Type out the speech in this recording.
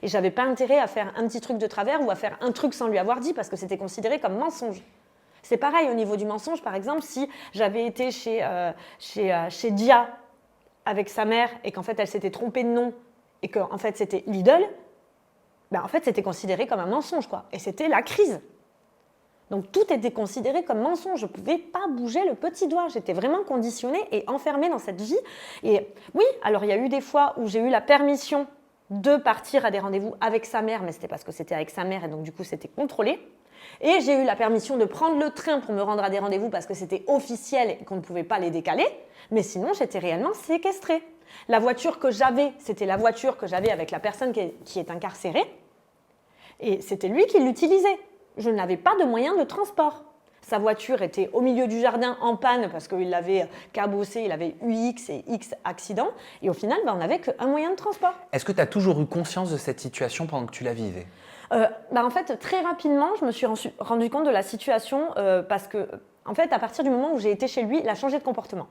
Et j'avais pas intérêt à faire un petit truc de travers ou à faire un truc sans lui avoir dit parce que c'était considéré comme mensonge. C'est pareil au niveau du mensonge, par exemple, si j'avais été chez Dia avec sa mère et qu'en fait elle s'était trompée de nom et qu'en fait c'était Lidl, ben en fait c'était considéré comme un mensonge, quoi. Et c'était la crise. Donc tout était considéré comme mensonge. Je ne pouvais pas bouger le petit doigt. J'étais vraiment conditionnée et enfermée dans cette vie. Et oui, alors il y a eu des fois où j'ai eu la permission de partir à des rendez-vous avec sa mère, mais c'était parce que c'était avec sa mère et donc du coup c'était contrôlé. Et j'ai eu la permission de prendre le train pour me rendre à des rendez-vous parce que c'était officiel et qu'on ne pouvait pas les décaler. Mais sinon, j'étais réellement séquestrée. La voiture que j'avais, c'était la voiture que j'avais avec la personne qui est incarcérée. Et c'était lui qui l'utilisait. Je n'avais pas de moyen de transport. Sa voiture était au milieu du jardin en panne parce qu'il l'avait cabossé, il avait eu X et X accidents. Et au final, on n'avait qu'un moyen de transport. Est-ce que tu as toujours eu conscience de cette situation pendant que tu la vivais? En fait, très rapidement, je me suis rendu compte de la situation parce que, en fait, à partir du moment où j'ai été chez lui, il a changé de comportement.